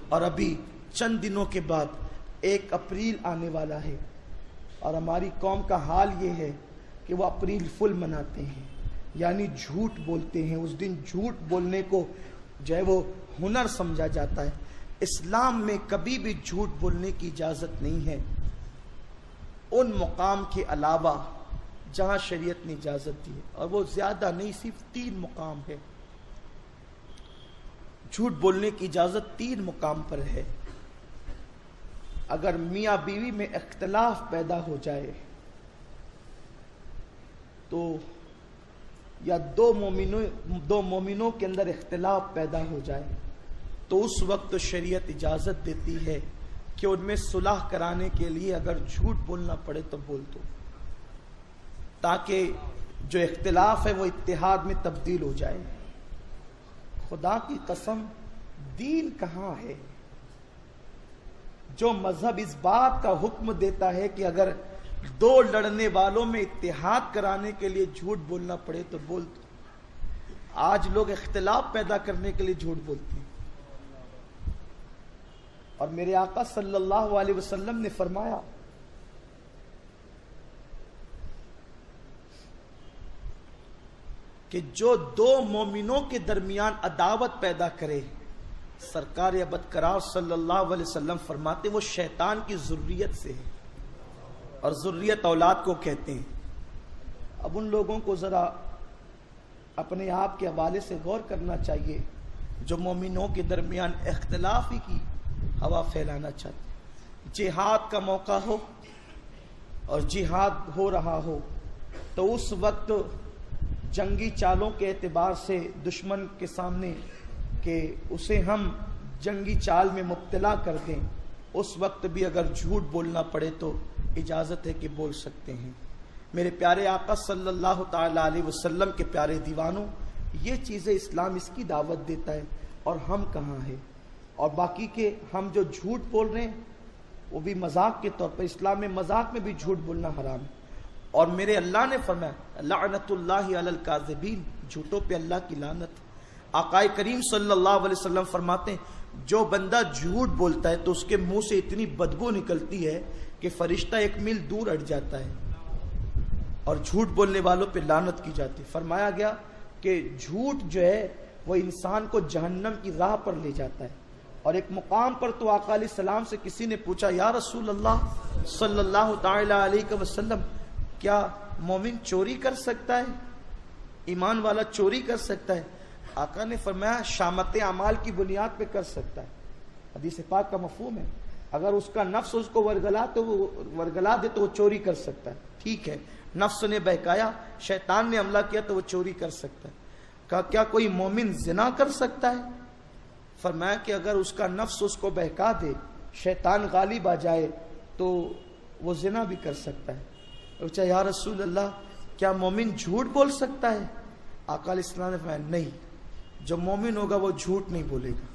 اور ابھی چند دنوں کے بعد 1 اپریل آنے والا ہے، اور ہماری قوم کا حال یہ ہے کہ وہ اپریل فل مناتے ہیں، یعنی جھوٹ بولتے ہیں۔ اس دن جھوٹ بولنے کو جو ہے وہ ہنر سمجھا جاتا ہے۔ اسلام میں کبھی بھی جھوٹ بولنے کی اجازت نہیں ہے، ان مقام کے علاوہ جہاں شریعت نے اجازت دی ہے، اور وہ زیادہ نہیں، صرف 3 مقام ہے۔ جھوٹ بولنے کی اجازت 3 مقام پر ہے۔ اگر میاں بیوی میں اختلاف پیدا ہو جائے تو، یا دو مومنوں کے اندر اختلاف پیدا ہو جائے تو اس وقت شریعت اجازت دیتی ہے کہ ان میں صلح کرانے کے لیے اگر جھوٹ بولنا پڑے تو بول دو، تاکہ جو اختلاف ہے وہ اتحاد میں تبدیل ہو جائے۔ خدا کی قسم، دین کہاں ہے جو مذہب اس بات کا حکم دیتا ہے کہ اگر 2 لڑنے والوں میں اتحاد کرانے کے لیے جھوٹ بولنا پڑے تو بول دو۔ آج لوگ اختلاف پیدا کرنے کے لیے جھوٹ بولتے ہیں، اور میرے آقا صلی اللہ علیہ وسلم نے فرمایا کہ جو 2 مومنوں کے درمیان عداوت پیدا کرے، سرکار ابد قرار صلی اللہ علیہ وسلم فرماتے وہ شیطان کی ذریت سے ہے، اور ذریت اولاد کو کہتے ہیں۔ اب ان لوگوں کو ذرا اپنے آپ کے حوالے سے غور کرنا چاہیے جو مومنوں کے درمیان اختلاف ہی کی ہوا پھیلانا چاہتے ہیں۔ جہاد کا موقع ہو اور جہاد ہو رہا ہو تو اس وقت جنگی چالوں کے اعتبار سے دشمن کے سامنے کہ اسے ہم جنگی چال میں مبتلا کر دیں، اس وقت بھی اگر جھوٹ بولنا پڑے تو اجازت ہے کہ بول سکتے ہیں۔ میرے پیارے آقا صلی اللہ تعالی علیہ وسلم کے پیارے دیوانوں، یہ چیزیں اسلام اس کی دعوت دیتا ہے، اور ہم کہاں ہیں؟ اور باقی کے ہم جو جھوٹ بول رہے ہیں وہ بھی مذاق کے طور پر، اسلام میں مذاق میں بھی جھوٹ بولنا حرام ہے۔ اور میرے اللہ نے فرمایا لعنت اللہ علی الکاذبین، جھوٹوں پہ اللہ کی لعنت۔ آقا کریم صلی اللہ علیہ وسلم فرماتے ہیں جو بندہ جھوٹ بولتا ہے تو اس کے منہ سے اتنی بدبو نکلتی ہے کہ فرشتہ 1 میل دور اٹ جاتا ہے، اور جھوٹ بولنے والوں پہ لعنت کی جاتی ہے۔ فرمایا گیا کہ جھوٹ جو ہے وہ انسان کو جہنم کی راہ پر لے جاتا ہے۔ اور ایک مقام پر تو آقا علیہ السلام سے کسی نے پوچھا یا رسول اللہ صلی اللہ تعالی علیہ وسلم، کیا مومن چوری کر سکتا ہے؟ ایمان والا چوری کر سکتا ہے؟ آقا نے فرمایا شامت اعمال کی بنیاد پہ کر سکتا ہے۔ حدیث پاک کا مفہوم ہے، اگر اس کا نفس اس کو ورگلا دے تو وہ چوری کر سکتا ہے۔ ٹھیک ہے، نفس نے بہکایا، شیطان نے حملہ کیا تو وہ چوری کر سکتا ہے۔ کہا کیا کوئی مومن زنا کر سکتا ہے؟ فرمایا کہ اگر اس کا نفس اس کو بہکا دے، شیطان غالب آ جائے تو وہ زنا بھی کر سکتا ہے۔ پوچھا یا رسول اللہ کیا مومن جھوٹ بول سکتا ہے؟ آقا علیہ السلام نے فرمایا نہیں، جو مومن ہوگا وہ جھوٹ نہیں بولے گا،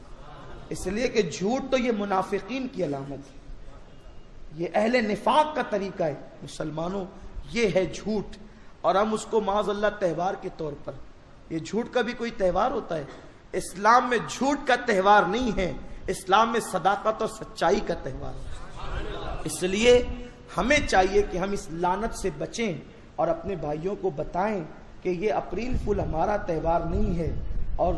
اس لیے کہ جھوٹ تو یہ منافقین کی علامت ہے، یہ اہل نفاق کا طریقہ ہے۔ مسلمانوں یہ ہے جھوٹ، اور ہم اس کو معاذ اللہ تہوار کے طور پر، یہ جھوٹ کا بھی کوئی تہوار ہوتا ہے؟ اسلام میں جھوٹ کا تہوار نہیں ہے، اسلام میں صداقت اور سچائی کا تہوار ہے۔ اس لیے ہمیں چاہیے کہ ہم اس لعنت سے بچیں اور اپنے بھائیوں کو بتائیں کہ یہ اپریل فل ہمارا تہوار نہیں ہے۔ اور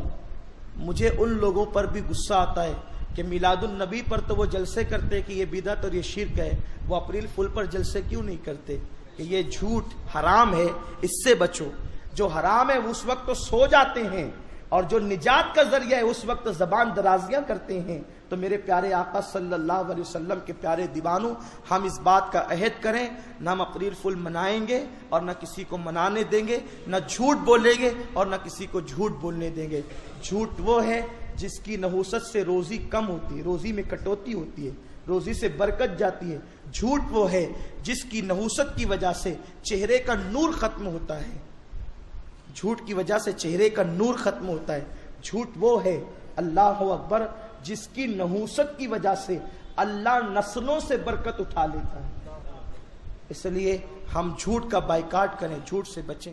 مجھے ان لوگوں پر بھی غصہ آتا ہے کہ میلاد النبی پر تو وہ جلسے کرتے کہ یہ بدعت اور یہ شرک ہے، وہ اپریل فل پر جلسے کیوں نہیں کرتے؟ کہ یہ جھوٹ حرام ہے، اس سے بچو۔ جو حرام ہے اس وقت تو سو جاتے ہیں، اور جو نجات کا ذریعہ ہے اس وقت زبان درازیاں کرتے ہیں۔ تو میرے پیارے آقا صلی اللہ علیہ وسلم کے پیارے دیوانوں، ہم اس بات کا عہد کریں، نہ ہم اپریل فل منائیں گے اور نہ کسی کو منانے دیں گے، نہ جھوٹ بولیں گے اور نہ کسی کو جھوٹ بولنے دیں گے۔ جھوٹ وہ ہے جس کی نحوست سے روزی کم ہوتی ہے، روزی میں کٹوتی ہوتی ہے، روزی سے برکت جاتی ہے۔ جھوٹ وہ ہے جس کی نحوست کی وجہ سے چہرے کا نور ختم ہوتا ہے، جھوٹ کی وجہ سے چہرے کا نور ختم ہوتا ہے۔ جھوٹ وہ ہے اللہ اکبر جس کی نحوست کی وجہ سے اللہ نسلوں سے برکت اٹھا لیتا ہے۔ اس لیے ہم جھوٹ کا بائیکاٹ کریں، جھوٹ سے بچیں۔